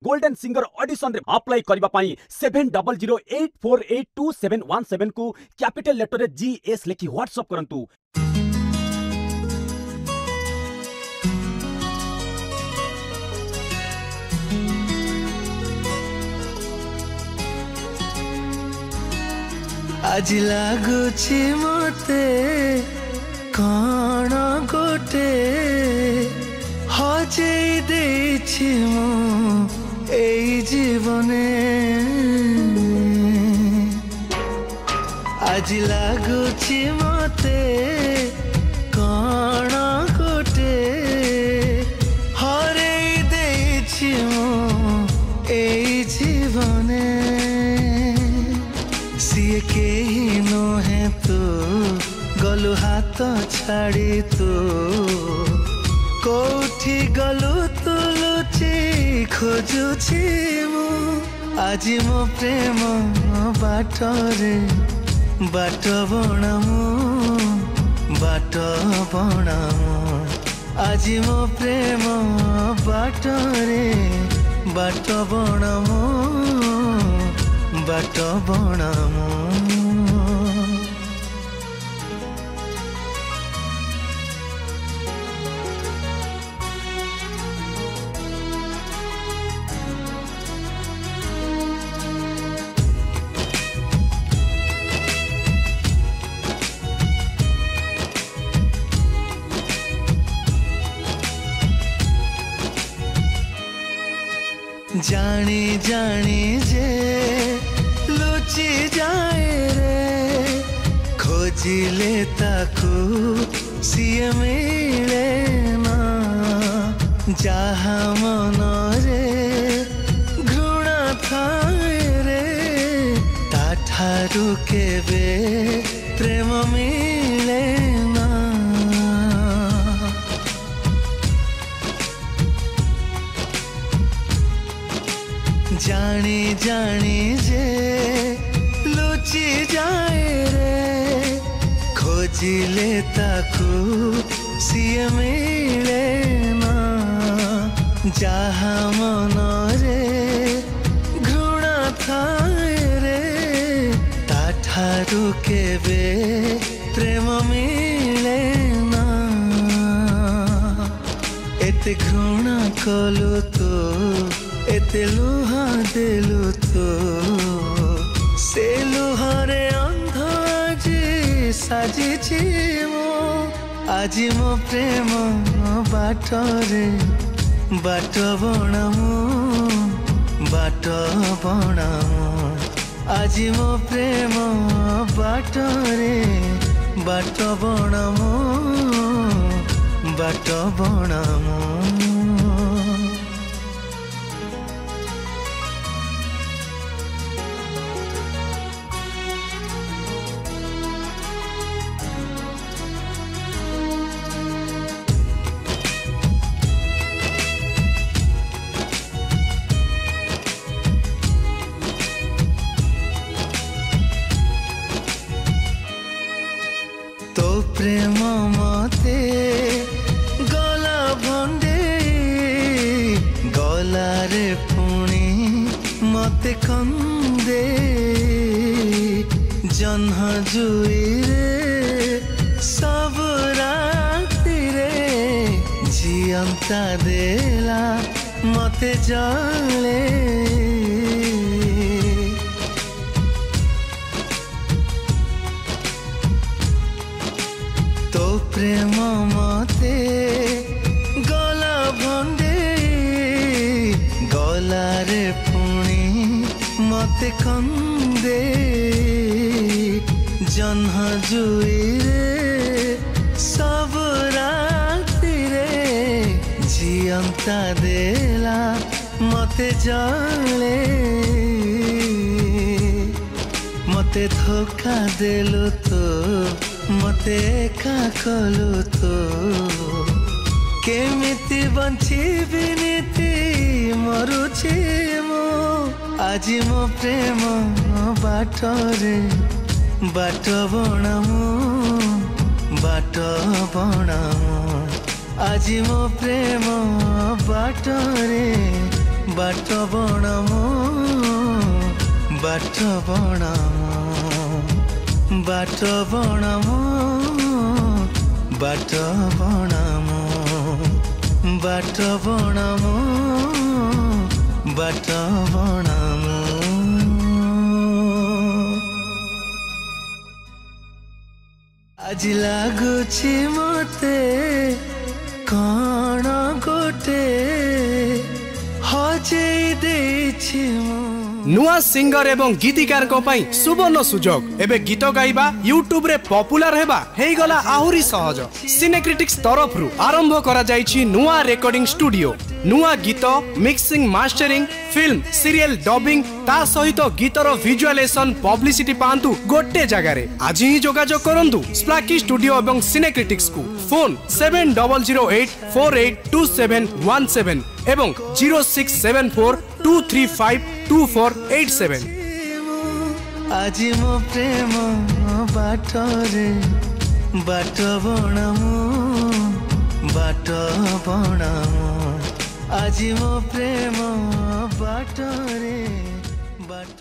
Golden singer audition रे apply करबा पई 7008482717 को कैपिटल लेटर रे GS लिखि व्हाट्सएप करंतु। आज लागुछि मते कण गोटे हजेई देछि मु एई जीवने। आज लागुछि मते कण गोटे हरेई देछि मु एई जीवने। सिए केही नुहे तू गलु हाथ छाड़ी तू कोठी गलु तू लुचि खोजुछि मु। आज मो प्रेम बाटरे बाट बणामु बाट बणामु। आज मो प्रेम बाटरे बाट बणामु बाट बणामु। जानी जानी जे लुचि जाए रे खोजिले ताकू सिए मिले ना। जहा मन रे घृणा थाए रे ताठारु केबे प्रेम मिले ना। जानी जानी जे लुचि जाए रे खोजिले ताकू सिए मिले ना। जहा मन रे घृणा थाए रे ताठारु केबे प्रेम मिले ना। एते घृणा कलु तो एते लुहा देलु तो से लुहारे अंध आज साजिछि मो। आज मो प्रेम बाटरे बाट बणामु बाट बणामु। आज मो प्रेम बाटरे बाट बणामु बाट बणामु। तो प्रेम मते गला भंडे गला रे पुणी मते कंदे। जन्ह जुई रे सब राति रे जियंता देला मते जले। तो प्रेम मते गला भंडे गला रे पुणी मते कंदे। जन्ह जुई रे सब राति रे जियंता देला मते जले। मते धोखा देलु तो मते एका कलु तो केमिति बंचिबि नीति मरुछि मो। आज मो प्रेम बाटरे बाट बणामु बाट बणामु। आज मो प्रेम बाटरे बाट बणामो बाट बणामो बाट बणामो बाट बणामो बाट बणामो बाट बणामो। आज लागुछि मते कण गोटे हजेई देछि मो। नुआ सिंगर एवं गीतिकार को पाई सुवर्ण सुजोग एबे गीत गाइबा यूट्यूब रे पॉपुलर हेबा हेई गला आहुरी सहज। सिनेक्रिटिक्स तरफ रु आरंभ करा जाईछि नुआ रेकॉर्डिंग स्टूडियो। नुआ गीत mixing mastering film serial dubbing ता सहित गीतर विजुअलाइजेशन पब्लिसिटी पांतु गोटे जगह रे। आज ही जोगाजोग करंतु स्प्लाकी स्टूडियो एवं सिनेक्रिटिक्स को। फोन 7008482717 एवं 0674235248 आज मो प्रेम बाटरे बाट बणामो बाट बणामो आज मो प्रेम बाटरे बाट